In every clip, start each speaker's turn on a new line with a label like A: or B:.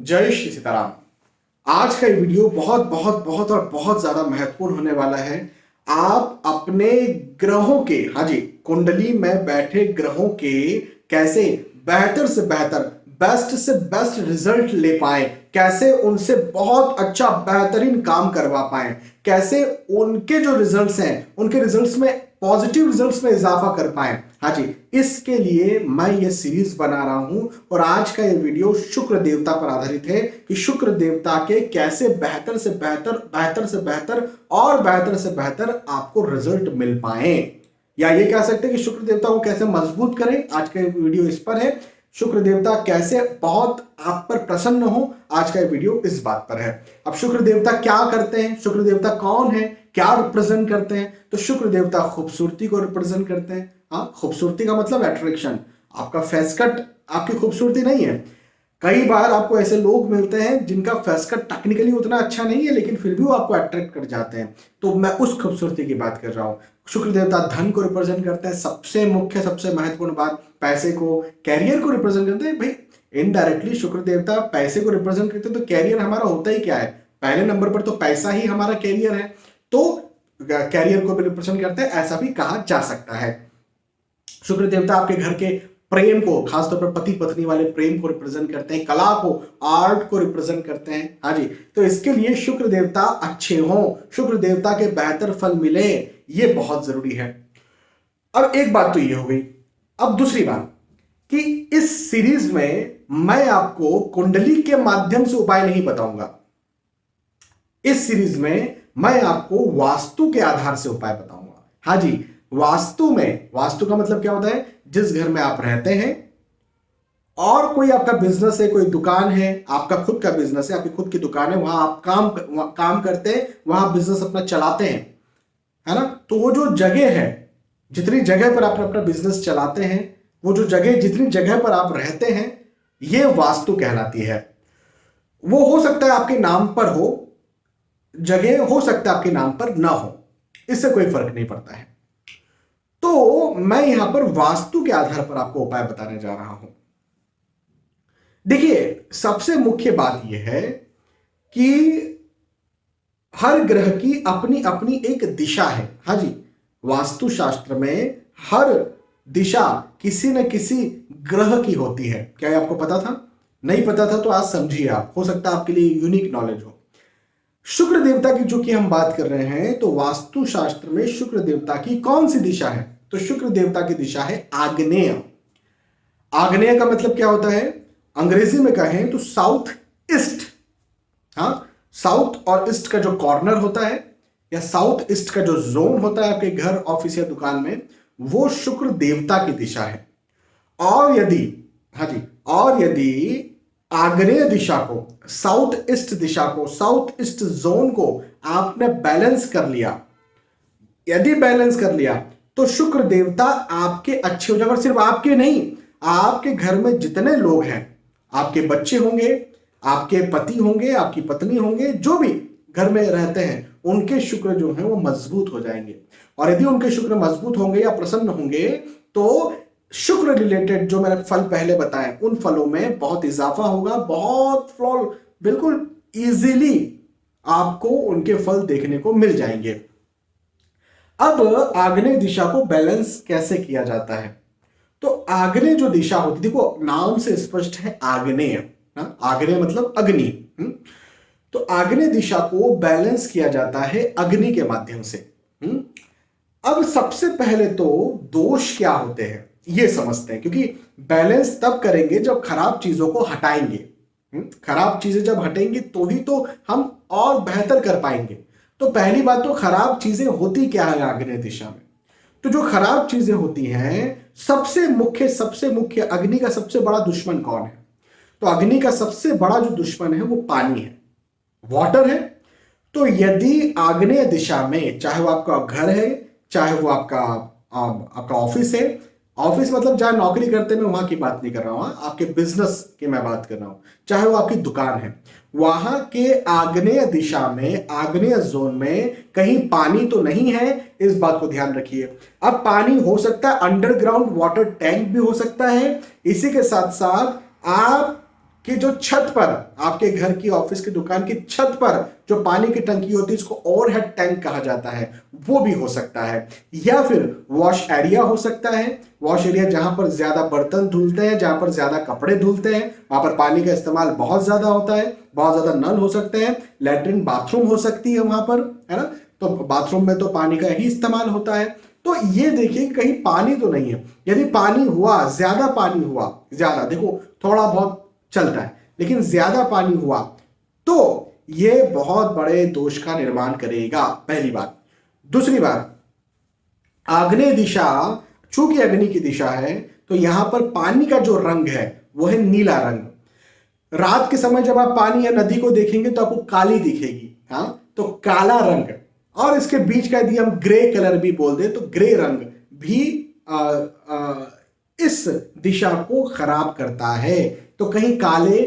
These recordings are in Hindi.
A: जय श्री सीताराम। आज का ये वीडियो बहुत बहुत बहुत और बहुत ज्यादा महत्वपूर्ण होने वाला है। आप अपने ग्रहों के, हाँ जी, कुंडली में बैठे ग्रहों के कैसे बेहतर से बेहतर, बेस्ट से बेस्ट रिजल्ट ले पाए, कैसे उनसे बहुत अच्छा बेहतरीन काम करवा पाए, कैसे उनके जो रिजल्ट्स हैं उनके रिजल्ट्स में पॉजिटिव रिजल्ट्स में इजाफा कर पाए। हाँ जी, इसके लिए मैं ये सीरीज बना रहा हूं और आज का ये वीडियो शुक्र देवता पर आधारित है कि शुक्र देवता के कैसे बेहतर से बेहतर, बेहतर से बेहतर और बेहतर से बेहतर आपको रिजल्ट मिल पाए, या ये कह सकते हैं कि शुक्र देवता को कैसे मजबूत करें। आज का वीडियो इस पर है। शुक्र देवता कैसे बहुत आप पर प्रसन्न हो, आज का वीडियो इस बात पर है। अब शुक्र देवता क्या करते हैं, शुक्र देवता कौन है, क्या रिप्रेजेंट करते हैं? तो शुक्र देवता खूबसूरती को रिप्रेजेंट करते हैं। हाँ, खूबसूरती का मतलब अट्रैक्शन। आपका फेस कट आपकी खूबसूरती नहीं है। कई बार आपको ऐसे लोग मिलते हैं जिनका फेस कट टेक्निकली उतना अच्छा नहीं है लेकिन फिर भी वो आपको अट्रैक्ट कर जाते हैं, तो मैं उस खूबसूरती की बात कर रहा हूँ। शुक्र देवता धन को रिप्रेजेंट करते हैं। सबसे मुख्य, सबसे महत्वपूर्ण बात, पैसे को, कैरियर को रिप्रेजेंट करते हैं। भाई इनडायरेक्टली शुक्र देवता पैसे को रिप्रेजेंट करते हैं, तो कैरियर हमारा होता ही क्या है? पहले नंबर पर तो पैसा ही हमारा कैरियर है, तो कैरियर को भी रिप्रेजेंट करते हैं, ऐसा भी कहा जा सकता है। शुक्र देवता आपके घर के प्रेम को, खासतौर पर पति पत्नी वाले प्रेम को रिप्रेजेंट करते हैं, कला को, आर्ट को रिप्रेजेंट करते हैं। हाँ जी, तो इसके लिए शुक्र देवता अच्छे हों, शुक्र देवता के बेहतर फल मिले, ये बहुत जरूरी है। अब एक बात तो ये हो गई। अब दूसरी बात कि इस सीरीज में मैं आपको कुंडली के माध्यम से उपाय नहीं बताऊंगा। इस सीरीज में मैं आपको वास्तु के आधार से उपाय बताऊंगा। हाँ जी, वास्तु में, वास्तु का मतलब क्या होता है? जिस घर में आप रहते हैं और कोई आपका बिजनेस है, कोई दुकान है, आपका खुद का बिजनेस है, आपकी खुद की दुकान है, वहां आप काम करते हैं, वहां बिजनेस अपना चलाते हैं, है ना? तो वो जो जगह है, जितनी जगह पर आप अपना बिजनेस चलाते हैं, वो जो जगह, जितनी जगह पर आप रहते हैं, ये वास्तु कहलाती है। वो हो सकता है आपके नाम पर हो, जगह हो सकता है आपके नाम पर ना हो, इससे कोई फर्क नहीं पड़ता है। तो मैं यहां पर वास्तु के आधार पर आपको उपाय बताने जा रहा हूं। देखिए, सबसे मुख्य बात यह है कि हर ग्रह की अपनी अपनी एक दिशा है। हाँ जी, वास्तु शास्त्र में हर दिशा किसी न किसी ग्रह की होती है। क्या ये आपको पता था? नहीं पता था तो आज समझिए आप, हो सकता है आपके लिए यूनिक नॉलेज हो। शुक्र देवता की जो कि हम बात कर रहे हैं, तो वास्तु शास्त्र में शुक्र देवता की कौन सी दिशा है? तो शुक्र देवता की दिशा है आग्नेय। आग्नेय का मतलब क्या होता है? अंग्रेजी में कहें तो साउथ ईस्ट। हाँ, साउथ और ईस्ट का जो कॉर्नर होता है या साउथ ईस्ट का जो जोन होता है आपके घर, ऑफिस या दुकान में, वो शुक्र देवता की दिशा है। और यदि, हाँ जी, और यदि आग्नेय दिशा को, साउथ ईस्ट दिशा को, साउथ ईस्ट जोन को आपने बैलेंस कर लिया, यदि बैलेंस कर लिया, तो शुक्र देवता आपके अच्छे हो जाएगा। और सिर्फ आपके नहीं, आपके घर में जितने लोग हैं, आपके बच्चे होंगे, आपके पति होंगे, आपकी पत्नी होंगे, जो भी घर में रहते हैं, उनके शुक्र जो हैं वो मजबूत हो जाएंगे। और यदि उनके शुक्र मजबूत होंगे या प्रसन्न होंगे, तो शुक्र रिलेटेड जो मैंने फल पहले बताए, उन फलों में बहुत इजाफा होगा। बहुत फल, बिल्कुल इजीली आपको उनके फल देखने को मिल जाएंगे। अब आग्नेय दिशा को बैलेंस कैसे किया जाता है? तो आग्नेय जो दिशा होती, देखो नाम से स्पष्ट है, आग्नेय। आग्नेय मतलब अग्नि। तो आग्नेय दिशा को बैलेंस किया जाता है अग्नि के माध्यम से। अब सबसे पहले तो दोष क्या होते हैं ये समझते हैं, क्योंकि बैलेंस तब करेंगे जब खराब चीजों को हटाएंगे। खराब चीजें जब हटेंगी तो ही तो हम और बेहतर कर पाएंगे। तो पहली बात तो खराब चीजें होती क्या है आग्नेय दिशा में? तो जो खराब चीजें होती हैं, सबसे मुख्य अग्नि का सबसे बड़ा दुश्मन कौन है? तो अग्नि का सबसे बड़ा जो दुश्मन है वो पानी है, वाटर है। तो यदि आग्नेय दिशा में, चाहे वो आपका घर है, चाहे वो आपका ऑफिस है, ऑफिस मतलब जहां नौकरी करते हैं, मैं वहां की बात नहीं कर रहा हूं, आपके बिजनेस की मैं बात कर रहा हूं, चाहे वो आपकी दुकान है, वहां के आग्नेय दिशा में, आग्नेय जोन में कहीं पानी तो नहीं है, इस बात को ध्यान रखिए। अब पानी हो सकता है अंडरग्राउंड वाटर टैंक भी हो सकता है। इसी के साथ साथ आप कि जो छत पर, आपके घर की, ऑफिस की, दुकान की छत पर जो पानी की टंकी होती है, इसको ओवरहेड टैंक कहा जाता है, वो भी हो सकता है। या फिर वॉश एरिया हो सकता है। वॉश एरिया जहां पर ज्यादा बर्तन धुलते हैं, जहां पर ज्यादा कपड़े धुलते हैं, वहां पर पानी का इस्तेमाल बहुत ज्यादा होता है, बहुत ज्यादा नल हो सकते हैं। लैट्रिन बाथरूम हो सकती है वहां पर, है ना। तो बाथरूम में तो पानी का ही इस्तेमाल होता है। तो ये देखिए कहीं पानी तो नहीं है। यदि पानी हुआ, ज्यादा पानी हुआ, ज्यादा, देखो थोड़ा बहुत चलता है, लेकिन ज्यादा पानी हुआ तो ये बहुत बड़े दोष का निर्माण करेगा, पहली बात। दूसरी बात, आग्नेय दिशा, चूंकि अग्नि की दिशा है, तो यहां पर पानी का जो रंग है वो है नीला रंग। रात के समय जब आप पानी या नदी को देखेंगे तो आपको काली दिखेगी, हाँ, तो काला रंग। और इसके बीच का यदि हम ग्रे कलर भी बोल दें तो ग्रे रंग भी आ, आ, इस दिशा को खराब करता है। तो कहीं काले,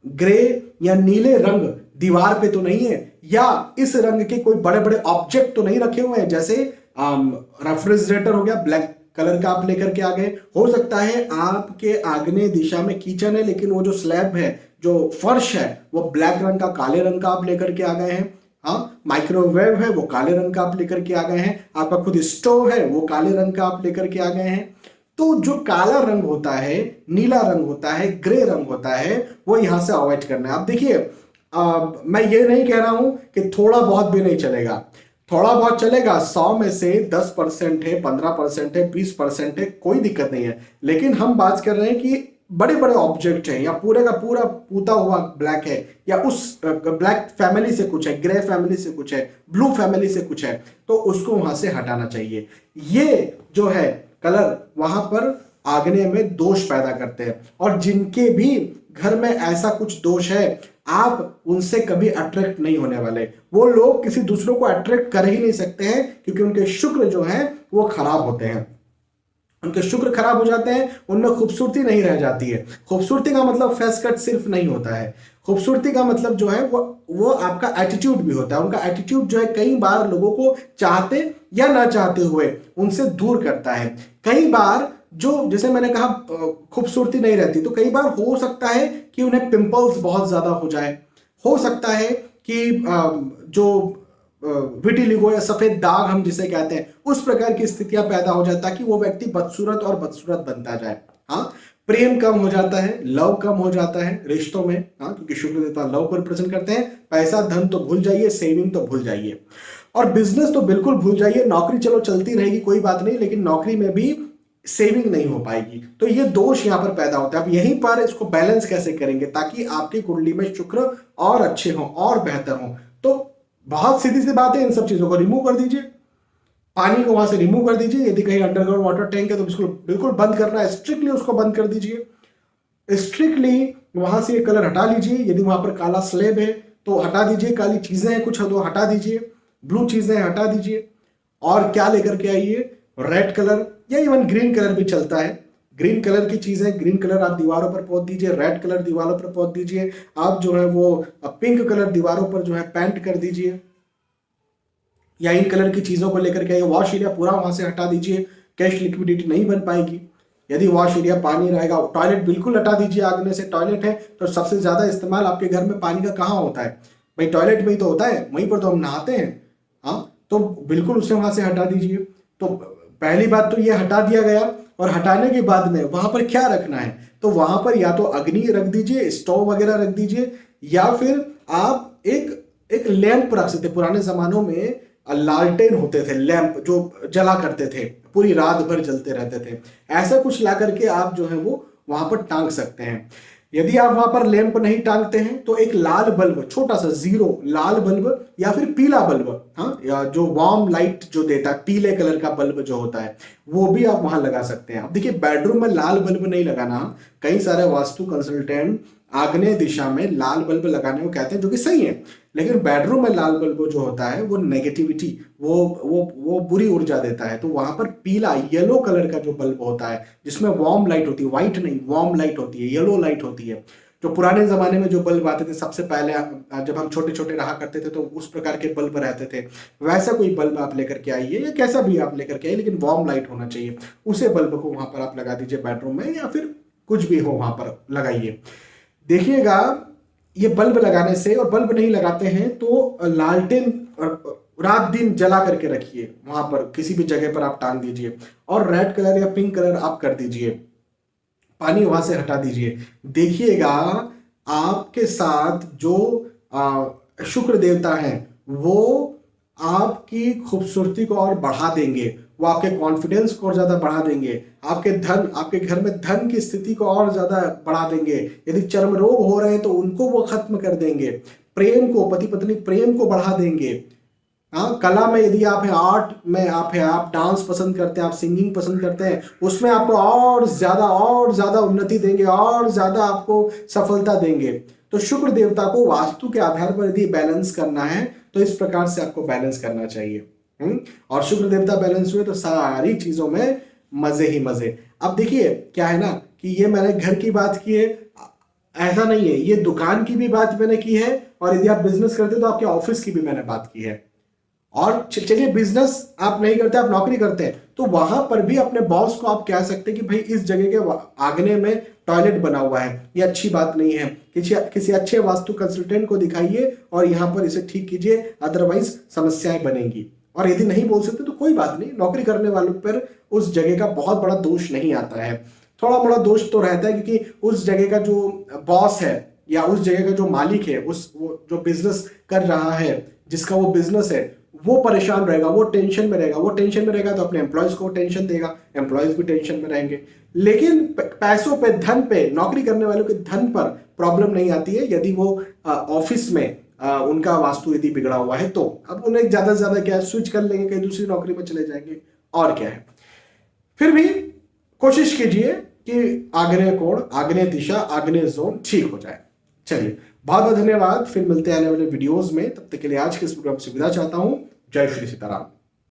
A: ग्रे या नीले रंग दीवार पे तो नहीं है, या इस रंग के कोई बड़े बड़े ऑब्जेक्ट तो नहीं रखे हुए हैं, जैसे रेफ्रिजरेटर हो गया, ब्लैक कलर का आप लेकर के आ गए। हो सकता है आपके आग्नेय दिशा में किचन है, लेकिन वो जो स्लैब है, जो फर्श है, वो ब्लैक रंग का, काले रंग का आप लेकर के आ गए हैं। हाँ, माइक्रोवेव है, वो काले रंग का आप लेकर के आ गए हैं। आपका खुद स्टोव है, वो काले रंग का आप लेकर के आ गए हैं। तो जो काला रंग होता है, नीला रंग होता है, ग्रे रंग होता है, वो यहां से अवॉइड करना है। आप देखिए, मैं ये नहीं कह रहा हूं कि थोड़ा बहुत भी नहीं चलेगा। थोड़ा बहुत चलेगा, 100 में से 10% है, 15% है, 20% है, कोई दिक्कत नहीं है। लेकिन हम बात कर रहे हैं कि बड़े बड़े ऑब्जेक्ट हैं, या पूरे का पूरा पूता हुआ ब्लैक है, या उस ब्लैक फैमिली से कुछ है, ग्रे फैमिली से कुछ है, ब्लू फैमिली से कुछ है, तो उसको वहां से हटाना चाहिए। ये जो है कलर वहां पर आग्नेय में दोष पैदा करते हैं। और जिनके भी घर में ऐसा कुछ दोष है, आप उनसे कभी अट्रैक्ट नहीं होने वाले। वो लोग किसी दूसरों को अट्रैक्ट कर ही नहीं सकते हैं, क्योंकि उनके शुक्र जो है वो खराब होते हैं। उनके शुक्र खराब हो जाते हैं, उनमें खूबसूरती नहीं रह जाती है। खूबसूरती का मतलब फेस कट सिर्फ नहीं होता है। खूबसूरती का मतलब जो है वो आपका एटीट्यूड भी होता है। उनका एटीट्यूड जो है कई बार लोगों को चाहते या ना चाहते हुए उनसे दूर करता है। कई बार जो, जैसे मैंने कहा, खूबसूरती नहीं रहती, तो कई बार हो सकता है कि उन्हें पिंपल्स बहुत ज्यादा हो जाए। हो सकता है कि जो विटिलिगो या सफेद दाग हम जिसे कहते हैं, उस प्रकार की स्थितियां पैदा हो जाए, ताकि वो व्यक्ति बदसूरत और बदसूरत बनता जाए। हाँ, प्रेम कम हो जाता है, लव कम हो जाता है रिश्तों में, हाँ, क्योंकि शुक्र देवता लव को रिप्रेजेंट करते हैं। पैसा धन तो भूल जाइए, सेविंग तो भूल जाइए, और बिजनेस तो बिल्कुल भूल जाइए। नौकरी चलो चलती रहेगी, कोई बात नहीं, लेकिन नौकरी में भी सेविंग नहीं हो पाएगी। तो ये दोष यहां पर पैदा होता है। अब यहीं पर इसको बैलेंस कैसे करेंगे ताकि आपकी कुंडली में शुक्र और अच्छे हों और बेहतर हों? तो बहुत सीधी सी बात है, इन सब चीजों को रिमूव कर दीजिए। पानी को वहां से रिमूव कर दीजिए। यदि कहीं अंडरग्राउंड वाटर टैंक है तो बिल्कुल बिल्कुल बंद करना है, स्ट्रिक्टली उसको बंद कर दीजिए। स्ट्रिक्टली वहां से ये कलर हटा लीजिए। यदि वहां पर काला स्लेब है तो हटा दीजिए, काली चीजें हैं कुछ तो हटा दीजिए, ब्लू चीजें हटा दीजिए। और क्या लेकर के आइए? रेड कलर या इवन ग्रीन कलर भी चलता है। ग्रीन कलर की चीजें, ग्रीन कलर आप दीवारों पर पोत दीजिए, रेड कलर दीवारों पर पोत दीजिए। आप जो है वो पिंक कलर दीवारों पर जो है पेंट कर दीजिए, या इन कलर की चीजों को लेकर के आइए। वॉश एरिया पूरा वहां से हटा दीजिए, कैश लिक्विडिटी नहीं बन पाएगी। यदि वॉश एरिया पानी रहेगा, टॉयलेट बिल्कुल हटा दीजिए। आगने से टॉयलेट है तो सबसे ज्यादा इस्तेमाल आपके घर में पानी का कहाँ होता है? भाई टॉयलेट में ही तो होता है, वहीं पर तो हम नहाते हैं। हाँ, तो बिल्कुल उसे वहां से हटा दीजिए। तो पहली बात तो ये हटा दिया गया, और हटाने के बाद में वहां पर क्या रखना है? तो वहां पर या तो अग्नि रख दीजिए, स्टोव वगैरह रख दीजिए, या फिर आप एक लैंप रख सकते। पुराने जमानों में लालटेन होते थे, लैंप जो जला करते थे, पूरी रात भर जलते रहते थे। ऐसा कुछ ला करके आप जो है वो वहां पर टांग सकते हैं। यदि आप वहां पर लैंप नहीं टांगते हैं तो एक लाल बल्ब, छोटा सा जीरो लाल बल्ब या फिर पीला बल्ब, हाँ, या जो वार्म लाइट जो देता है, पीले कलर का बल्ब जो होता है, वो भी आप वहां लगा सकते हैं। अब देखिए, बेडरूम में लाल बल्ब नहीं लगाना। कई सारे वास्तु कंसल्टेंट आग्नेय दिशा में लाल बल्ब लगाने को कहते हैं, जो कि सही है, लेकिन बेडरूम में लाल बल्ब जो होता है वो नेगेटिविटी, वो बुरी ऊर्जा देता है। तो वहां पर पीला, येलो कलर का जो बल्ब होता है, जिसमें वार्म लाइट होती है, व्हाइट नहीं, वार्म लाइट होती है, येलो लाइट होती है। जो पुराने जमाने में जो बल्ब आते थे, सबसे पहले जब हम छोटे छोटे रहा करते थे तो उस प्रकार के बल्ब रहते थे। वैसा कोई बल्ब आप लेकर के आइए, या कैसा भी आप लेकर के आइए, लेकिन वार्म लाइट होना चाहिए। उसे बल्ब को वहां पर आप लगा दीजिए बेडरूम में, या फिर कुछ भी हो वहां पर लगाइए। देखिएगा ये बल्ब लगाने से, और बल्ब नहीं लगाते हैं तो लालटेन रात दिन जला करके रखिए, वहां पर किसी भी जगह पर आप टांग दीजिए, और रेड कलर या पिंक कलर आप कर दीजिए, पानी वहां से हटा दीजिए। देखिएगा आपके साथ जो शुक्र देवता हैं वो आपकी खूबसूरती को और बढ़ा देंगे, वो आपके कॉन्फिडेंस को और ज्यादा बढ़ा देंगे, आपके धन, आपके घर में धन की स्थिति को और ज्यादा बढ़ा देंगे। यदि चर्म रोग हो रहे हैं तो उनको वो खत्म कर देंगे, प्रेम को, पति पत्नी प्रेम को बढ़ा देंगे। हाँ, कला में यदि आप है, आर्ट में आप है, आप डांस पसंद करते हैं, आप सिंगिंग पसंद करते हैं, उसमें आपको और ज्यादा उन्नति देंगे, और ज्यादा आपको सफलता देंगे। तो शुक्र देवता को वास्तु के आधार पर यदि बैलेंस करना है तो इस प्रकार से आपको बैलेंस करना चाहिए। और शुक्र देवता बैलेंस हुए तो सारी चीजों में मजे ही मजे। अब देखिए क्या है ना कि ये मैंने घर की बात की है, ऐसा नहीं है, ये दुकान की भी बात मैंने की है, और यदि आप बिजनेस करते हो तो आपके ऑफिस की भी मैंने बात की है। और चलिए बिजनेस आप नहीं करते, आप नौकरी करते हैं, तो वहां पर भी अपने बॉस को आप कह सकते हैं कि भाई इस जगह के आंगने में टॉयलेट बना हुआ है, ये अच्छी बात नहीं है, किसी अच्छे वास्तु कंसल्टेंट को दिखाइए और यहाँ पर इसे ठीक कीजिए, अदरवाइज समस्याएं बनेंगी। और यदि नहीं बोल सकते तो कोई बात नहीं, नौकरी करने वालों पर उस जगह का बहुत बड़ा दोष नहीं आता है, थोड़ा बड़ा दोष तो रहता है, क्योंकि उस जगह का जो बॉस है या उस जगह का जो मालिक है, वो जो बिजनेस कर रहा है, जिसका वो बिजनेस है, वो परेशान रहेगा, वो टेंशन में रहेगा, वो टेंशन में रहेगा तो अपने एम्प्लॉयज को टेंशन देगा, एम्प्लॉयज भी टेंशन में रहेंगे। लेकिन पैसों पे, धन पे, नौकरी करने वालों के धन पर प्रॉब्लम नहीं आती है यदि वो ऑफिस में उनका वास्तु यदि बिगड़ा हुआ है तो। अब उन्हें ज्यादा से ज्यादा क्या, स्विच कर लेंगे, कहीं दूसरी नौकरी में चले जाएंगे, और क्या है। फिर भी कोशिश कीजिए कि आग्नेय कोण, आग्नेय दिशा, आग्नेय जोन ठीक हो जाए। चलिए, बहुत बहुत धन्यवाद, फिर मिलते हैं आने वाले वीडियोस में, तब तक के लिए आज के इस प्रोग्राम से विदा चाहता हूं। जय श्री सीताराम।